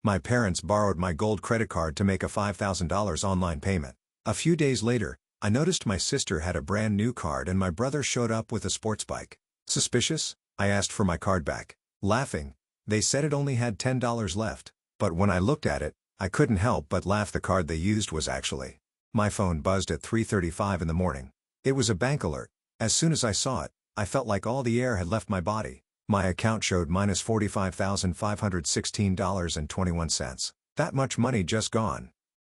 My parents borrowed my gold credit card to make a $5,000 online payment. A few days later, I noticed my sister had a brand new card and my brother showed up with a sports bike. Suspicious? I asked for my card back. Laughing, they said it only had $10 left. But when I looked at it, I couldn't help but laugh. The card they used was actually. My phone buzzed at 3:35 in the morning. It was a bank alert. As soon as I saw it, I felt like all the air had left my body. My account showed minus $45,516.21. That much money just gone.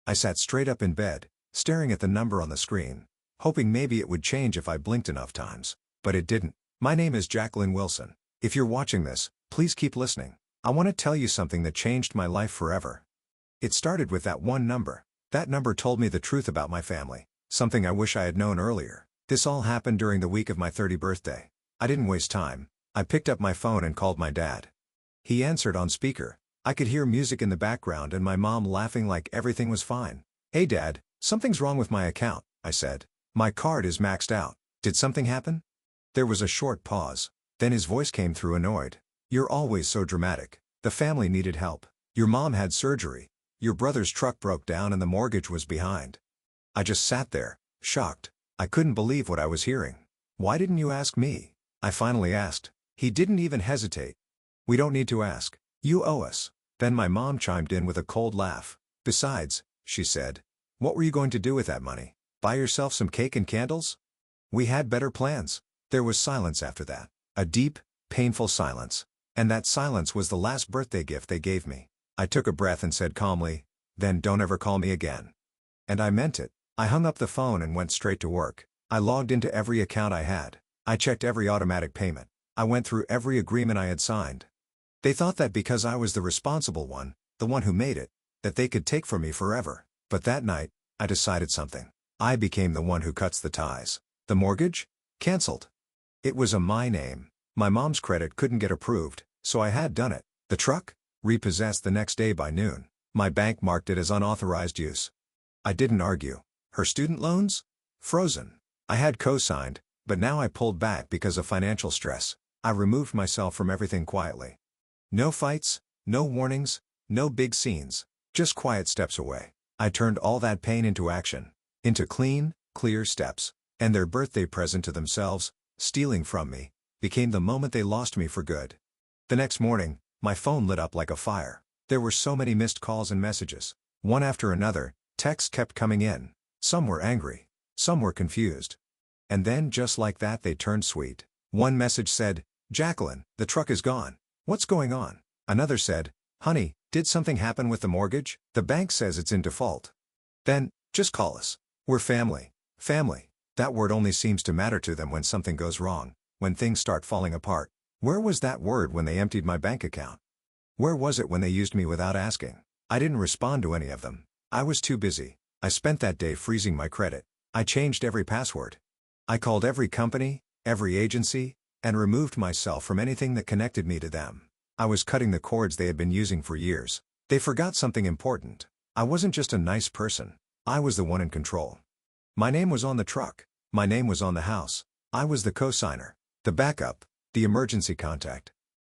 I sat straight up in bed, staring at the number on the screen, hoping maybe it would change if I blinked enough times. But it didn't. My name is Jacqueline Wilson. If you're watching this, please keep listening. I want to tell you something that changed my life forever. It started with that one number. That number told me the truth about my family, something I wish I had known earlier. This all happened during the week of my 30th birthday. I didn't waste time. I picked up my phone and called my dad. He answered on speaker. I could hear music in the background and my mom laughing like everything was fine. "Hey Dad, something's wrong with my account," I said. "My card is maxed out. Did something happen?" There was a short pause. Then his voice came through annoyed. "You're always so dramatic. The family needed help. Your mom had surgery. Your brother's truck broke down and the mortgage was behind." I just sat there, shocked. I couldn't believe what I was hearing. "Why didn't you ask me?" I finally asked. He didn't even hesitate. "We don't need to ask. You owe us." Then my mom chimed in with a cold laugh. "Besides," she said, "what were you going to do with that money? Buy yourself some cake and candles?" We had better plans. There was silence after that. A deep, painful silence. And that silence was the last birthday gift they gave me. I took a breath and said calmly, "Then don't ever call me again." And I meant it. I hung up the phone and went straight to work. I logged into every account I had. I checked every automatic payment. I went through every agreement I had signed. They thought that because I was the responsible one, the one who made it, that they could take from me forever. But that night, I decided something. I became the one who cuts the ties. The mortgage? Cancelled. It was in my name. My mom's credit couldn't get approved, so I had done it. The truck? Repossessed the next day by noon. My bank marked it as unauthorized use. I didn't argue. Her student loans? Frozen. I had co-signed, but now I pulled back because of financial stress. I removed myself from everything quietly. No fights, no warnings, no big scenes. Just quiet steps away. I turned all that pain into action. Into clean, clear steps. And their birthday present to themselves, stealing from me, became the moment they lost me for good. The next morning, my phone lit up like a fire. There were so many missed calls and messages. One after another, texts kept coming in. Some were angry. Some were confused. And then just like that they turned sweet. One message said, "Jacqueline, the truck is gone. What's going on?" Another said, "Honey, did something happen with the mortgage? The bank says it's in default." Then, "Just call us. We're family." Family. That word only seems to matter to them when something goes wrong, when things start falling apart. Where was that word when they emptied my bank account? Where was it when they used me without asking? I didn't respond to any of them. I was too busy. I spent that day freezing my credit. I changed every password. I called every company, every agency, and removed myself from anything that connected me to them. I was cutting the cords they had been using for years. They forgot something important. I wasn't just a nice person. I was the one in control. My name was on the truck. My name was on the house. I was the co-signer, the backup, the emergency contact.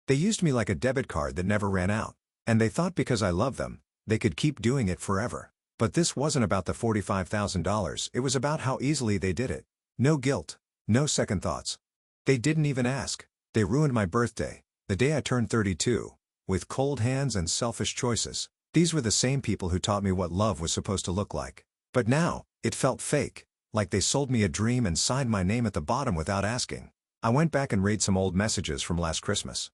They used me like a debit card that never ran out. And they thought because I loved them, they could keep doing it forever. But this wasn't about the $45,000, it was about how easily they did it. No guilt, no second thoughts. They didn't even ask. They ruined my birthday, the day I turned 32, with cold hands and selfish choices. These were the same people who taught me what love was supposed to look like. But now, it felt fake, like they sold me a dream and signed my name at the bottom without asking. I went back and read some old messages from last Christmas.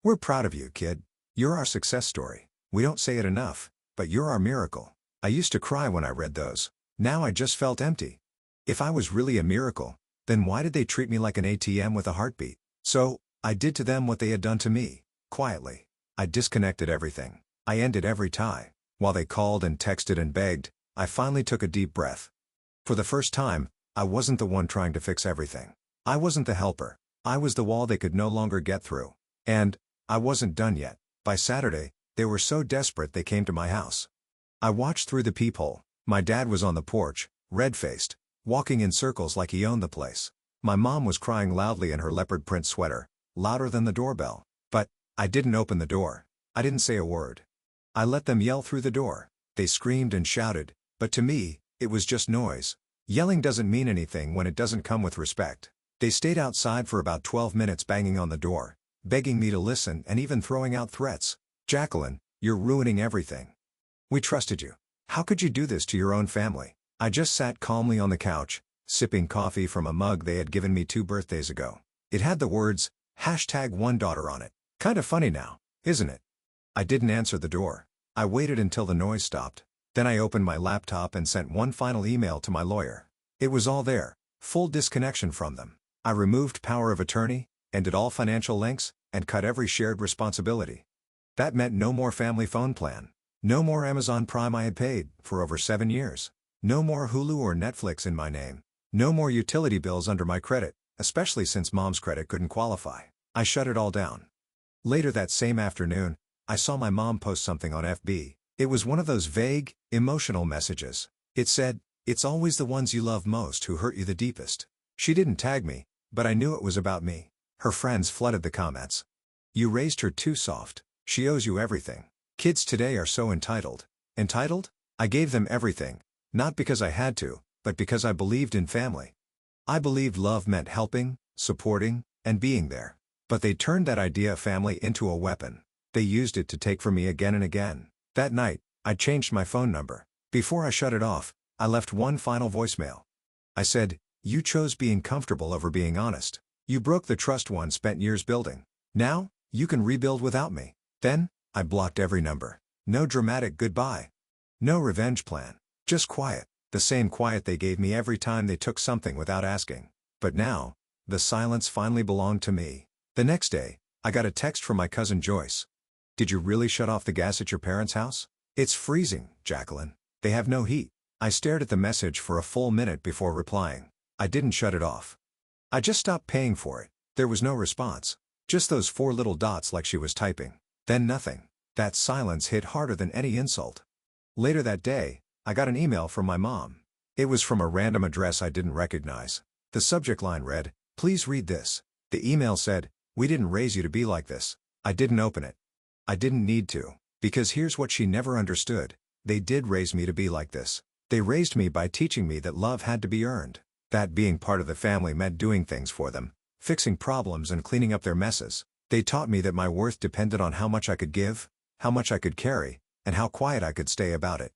"We're proud of you, kid. You're our success story. We don't say it enough, but you're our miracle." I used to cry when I read those. Now I just felt empty. If I was really a miracle, then why did they treat me like an ATM with a heartbeat? So, I did to them what they had done to me, quietly. I disconnected everything. I ended every tie. While they called and texted and begged, I finally took a deep breath. For the first time, I wasn't the one trying to fix everything. I wasn't the helper. I was the wall they could no longer get through. And, I wasn't done yet. By Saturday, they were so desperate they came to my house. I watched through the peephole. My dad was on the porch, red-faced, walking in circles like he owned the place. My mom was crying loudly in her leopard print sweater, louder than the doorbell. But, I didn't open the door. I didn't say a word. I let them yell through the door. They screamed and shouted, but to me, it was just noise. Yelling doesn't mean anything when it doesn't come with respect. They stayed outside for about 12 minutes banging on the door, begging me to listen and even throwing out threats. "Jacqueline, you're ruining everything. We trusted you. How could you do this to your own family?" I just sat calmly on the couch, sipping coffee from a mug they had given me 2 birthdays ago. It had the words, #OneDaughter on it. Kinda funny now, isn't it? I didn't answer the door. I waited until the noise stopped. Then I opened my laptop and sent one final email to my lawyer. It was all there, full disconnection from them. I removed power of attorney, ended all financial links, and cut every shared responsibility. That meant no more family phone plan. No more Amazon Prime I had paid for over 7 years. No more Hulu or Netflix in my name. No more utility bills under my credit, especially since mom's credit couldn't qualify. I shut it all down. Later that same afternoon, I saw my mom post something on FB. It was one of those vague, emotional messages. It said, "It's always the ones you love most who hurt you the deepest." She didn't tag me, but I knew it was about me. Her friends flooded the comments. "You raised her too soft. She owes you everything. Kids today are so entitled." Entitled? I gave them everything, not because I had to, but because I believed in family. I believed love meant helping, supporting, and being there. But they turned that idea of family into a weapon. They used it to take from me again and again. That night, I changed my phone number. Before I shut it off, I left one final voicemail. I said, "You chose being comfortable over being honest. You broke the trust one spent years building. Now, you can rebuild without me." Then, I blocked every number. No dramatic goodbye. No revenge plan. Just quiet. The same quiet they gave me every time they took something without asking. But now, the silence finally belonged to me. The next day, I got a text from my cousin Joyce. "Did you really shut off the gas at your parents' house? It's freezing, Jacqueline. They have no heat." I stared at the message for a full minute before replying. I didn't shut it off. I just stopped paying for it. There was no response. Just those 4 little dots like she was typing. Then nothing. That silence hit harder than any insult. Later that day, I got an email from my mom. It was from a random address I didn't recognize. The subject line read, "Please read this." The email said, "We didn't raise you to be like this." I didn't open it. I didn't need to, because here's what she never understood. They did raise me to be like this. They raised me by teaching me that love had to be earned. That being part of the family meant doing things for them, fixing problems and cleaning up their messes. They taught me that my worth depended on how much I could give, how much I could carry, and how quiet I could stay about it.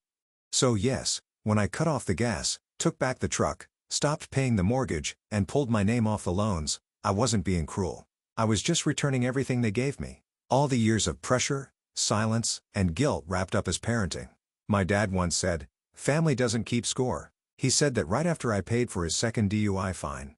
So yes, when I cut off the gas, took back the truck, stopped paying the mortgage, and pulled my name off the loans, I wasn't being cruel. I was just returning everything they gave me. All the years of pressure, silence, and guilt wrapped up as parenting. My dad once said, "Family doesn't keep score." He said that right after I paid for his second DUI fine.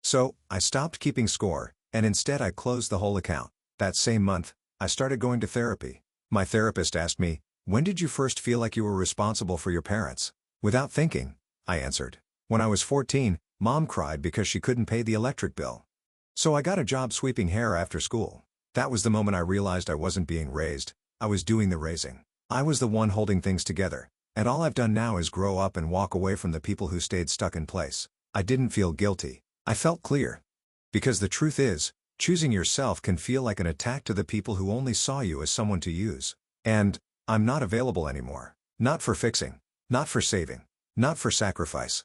So, I stopped keeping score, and instead I closed the whole account. That same month, I started going to therapy. My therapist asked me, "When did you first feel like you were responsible for your parents?" Without thinking, I answered, "When I was 14, Mom cried because she couldn't pay the electric bill. So I got a job sweeping hair after school." That was the moment I realized I wasn't being raised, I was doing the raising. I was the one holding things together, and all I've done now is grow up and walk away from the people who stayed stuck in place. I didn't feel guilty. I felt clear. Because the truth is, choosing yourself can feel like an attack to the people who only saw you as someone to use. And, I'm not available anymore. Not for fixing. Not for saving. Not for sacrifice.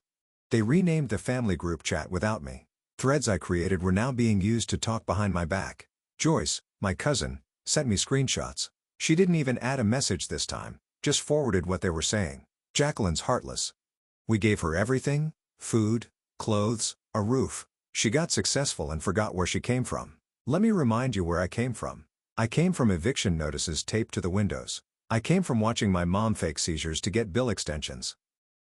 They renamed the family group chat without me. Threads I created were now being used to talk behind my back. Joyce, my cousin, sent me screenshots. She didn't even add a message this time, just forwarded what they were saying. "Jacqueline's heartless. We gave her everything, food, clothes, a roof. She got successful and forgot where she came from." Let me remind you where I came from. I came from eviction notices taped to the windows. I came from watching my mom fake seizures to get bill extensions.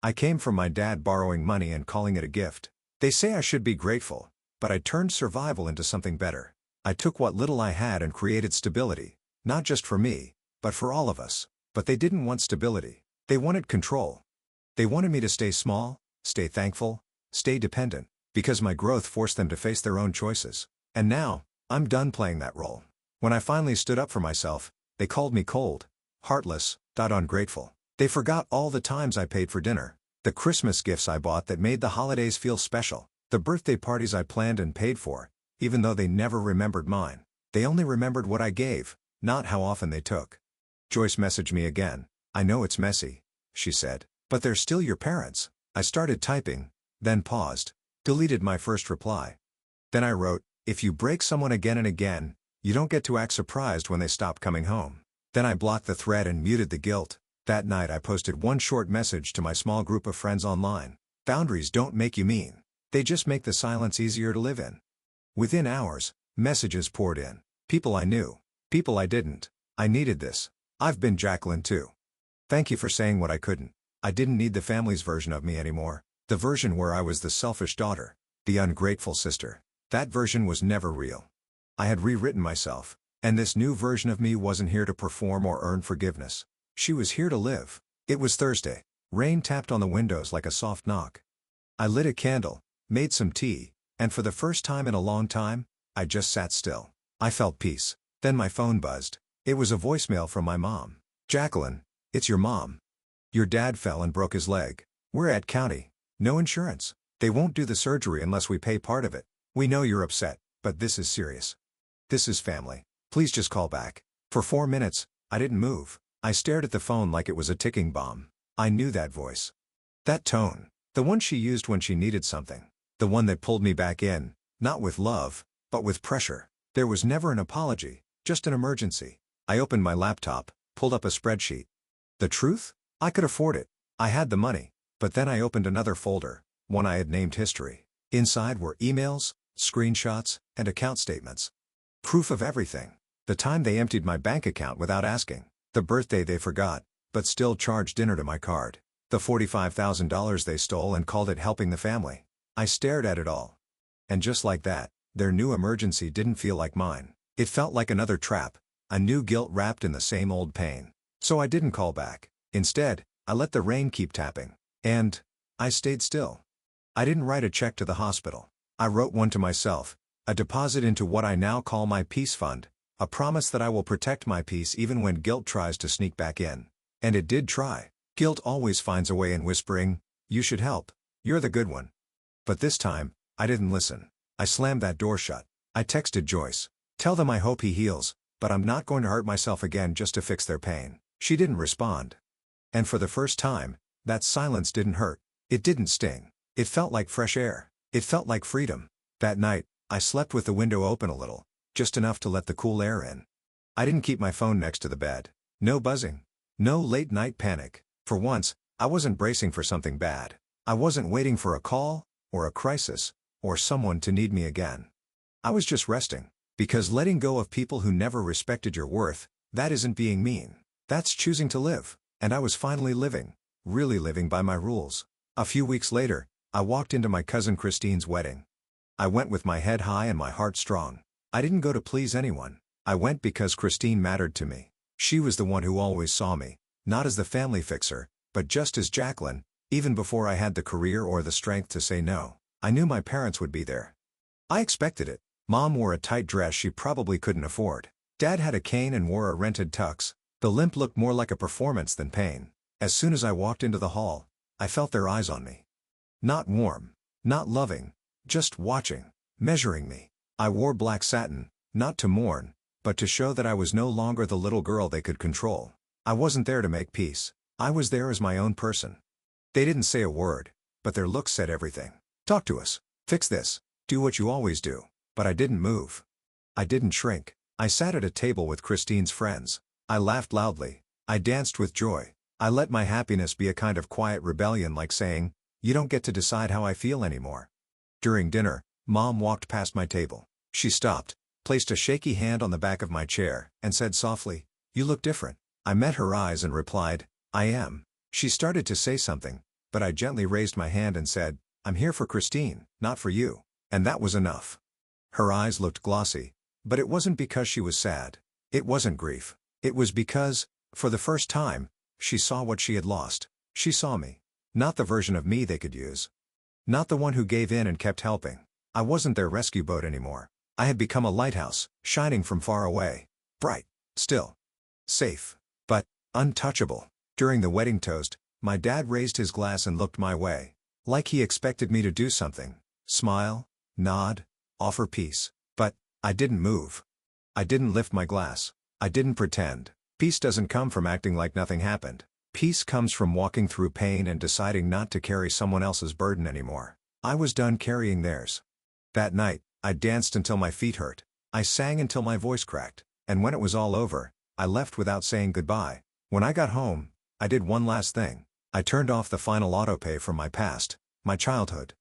I came from my dad borrowing money and calling it a gift. They say I should be grateful, but I turned survival into something better. I took what little I had and created stability, not just for me, but for all of us. But they didn't want stability. They wanted control. They wanted me to stay small, stay thankful, stay dependent, because my growth forced them to face their own choices. And now, I'm done playing that role. When I finally stood up for myself, they called me cold, heartless, ungrateful. They forgot all the times I paid for dinner, the Christmas gifts I bought that made the holidays feel special, the birthday parties I planned and paid for, even though they never remembered mine. They only remembered what I gave, not how often they took. Joyce messaged me again. I know it's messy, she said, but they're still your parents. I started typing, then paused, deleted my first reply. Then I wrote, if you break someone again and again, you don't get to act surprised when they stop coming home. Then I blocked the thread and muted the guilt. That night I posted one short message to my small group of friends online. Boundaries don't make you mean. They just make the silence easier to live in. Within hours, messages poured in. People I knew. People I didn't. I needed this. I've been Jacqueline too. Thank you for saying what I couldn't. I didn't need the family's version of me anymore. The version where I was the selfish daughter. The ungrateful sister. That version was never real. I had rewritten myself. And this new version of me wasn't here to perform or earn forgiveness. She was here to live. It was Thursday. Rain tapped on the windows like a soft knock. I lit a candle, made some tea, and for the first time in a long time, I just sat still. I felt peace. Then my phone buzzed. It was a voicemail from my mom. Jacqueline, it's your mom. Your dad fell and broke his leg. We're at county. No insurance. They won't do the surgery unless we pay part of it. We know you're upset, but this is serious. This is family. Please just call back. For 4 minutes, I didn't move. I stared at the phone like it was a ticking bomb. I knew that voice. That tone. The one she used when she needed something. The one that pulled me back in, not with love, but with pressure. There was never an apology, just an emergency. I opened my laptop, pulled up a spreadsheet. The truth? I could afford it. I had the money. But then I opened another folder, one I had named History. Inside were emails, screenshots, and account statements. Proof of everything. The time they emptied my bank account without asking. The birthday they forgot, but still charged dinner to my card. The $45,000 they stole and called it helping the family. I stared at it all. And just like that, their new emergency didn't feel like mine. It felt like another trap, a new guilt wrapped in the same old pain. So I didn't call back. Instead, I let the rain keep tapping. And I stayed still. I didn't write a check to the hospital. I wrote one to myself, a deposit into what I now call my peace fund, a promise that I will protect my peace even when guilt tries to sneak back in. And it did try. Guilt always finds a way in whispering, you should help. You're the good one. But this time, I didn't listen. I slammed that door shut. I texted Joyce. Tell them I hope he heals, but I'm not going to hurt myself again just to fix their pain. She didn't respond. And for the first time, that silence didn't hurt. It didn't sting. It felt like fresh air. It felt like freedom. That night, I slept with the window open a little, just enough to let the cool air in. I didn't keep my phone next to the bed. No buzzing. No late-night panic. For once, I wasn't bracing for something bad. I wasn't waiting for a call, or a crisis, or someone to need me again. I was just resting. Because letting go of people who never respected your worth, that isn't being mean. That's choosing to live. And I was finally living. Really living by my rules. A few weeks later, I walked into my cousin Christine's wedding. I went with my head high and my heart strong. I didn't go to please anyone. I went because Christine mattered to me. She was the one who always saw me, not as the family fixer, but just as Jacqueline. Even before I had the career or the strength to say no, I knew my parents would be there. I expected it. Mom wore a tight dress she probably couldn't afford. Dad had a cane and wore a rented tux. The limp looked more like a performance than pain. As soon as I walked into the hall, I felt their eyes on me. Not warm, not loving, just watching, measuring me. I wore black satin, not to mourn, but to show that I was no longer the little girl they could control. I wasn't there to make peace. I was there as my own person. They didn't say a word, but their looks said everything. Talk to us. Fix this. Do what you always do. But I didn't move. I didn't shrink. I sat at a table with Christine's friends. I laughed loudly. I danced with joy. I let my happiness be a kind of quiet rebellion, like saying, you don't get to decide how I feel anymore. During dinner, Mom walked past my table. She stopped, placed a shaky hand on the back of my chair, and said softly, you look different. I met her eyes and replied, I am. She started to say something, but I gently raised my hand and said, I'm here for Christine, not for you. And that was enough. Her eyes looked glossy, but it wasn't because she was sad. It wasn't grief. It was because, for the first time, she saw what she had lost. She saw me. Not the version of me they could use. Not the one who gave in and kept helping. I wasn't their rescue boat anymore. I had become a lighthouse, shining from far away. Bright. Still. Safe. But untouchable. During the wedding toast, my dad raised his glass and looked my way. Like he expected me to do something. Smile, nod, offer peace. But I didn't move. I didn't lift my glass. I didn't pretend. Peace doesn't come from acting like nothing happened. Peace comes from walking through pain and deciding not to carry someone else's burden anymore. I was done carrying theirs. That night, I danced until my feet hurt. I sang until my voice cracked. And when it was all over, I left without saying goodbye. When I got home, I did one last thing. I turned off the final autopay from my past, my childhood.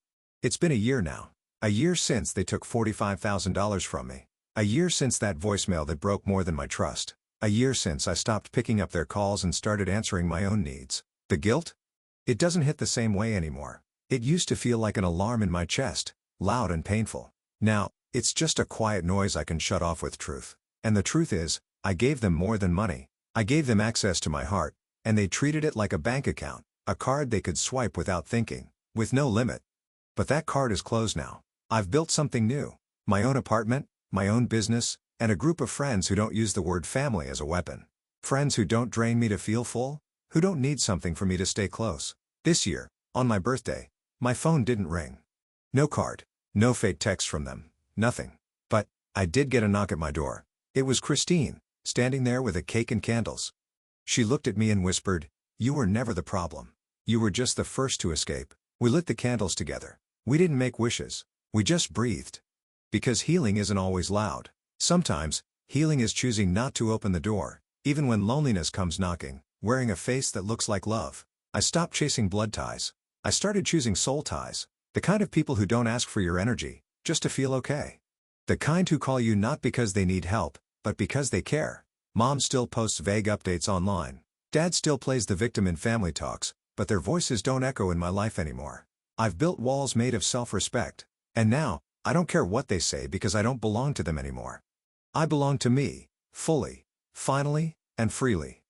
It's been a year now. A year since they took $45,000 from me. A year since that voicemail that broke more than my trust. A year since I stopped picking up their calls and started answering my own needs. The guilt? It doesn't hit the same way anymore. It used to feel like an alarm in my chest, loud and painful. Now, it's just a quiet noise I can shut off with truth. And the truth is, I gave them more than money. I gave them access to my heart, and they treated it like a bank account, a card they could swipe without thinking, with no limit. But that card is closed now. I've built something new. My own apartment, my own business, and a group of friends who don't use the word family as a weapon. Friends who don't drain me to feel full, who don't need something for me to stay close. This year, on my birthday, my phone didn't ring. No card, no fake text from them, nothing. But I did get a knock at my door. It was Christine, standing there with a cake and candles. She looked at me and whispered, "You were never the problem. You were just the first to escape." We lit the candles together. We didn't make wishes. We just breathed. Because healing isn't always loud. Sometimes, healing is choosing not to open the door, even when loneliness comes knocking, wearing a face that looks like love. I stopped chasing blood ties. I started choosing soul ties. The kind of people who don't ask for your energy, just to feel okay. The kind who call you not because they need help, but because they care. Mom still posts vague updates online. Dad still plays the victim in family talks, but their voices don't echo in my life anymore. I've built walls made of self-respect. And now, I don't care what they say because I don't belong to them anymore. I belong to me, fully, finally, and freely.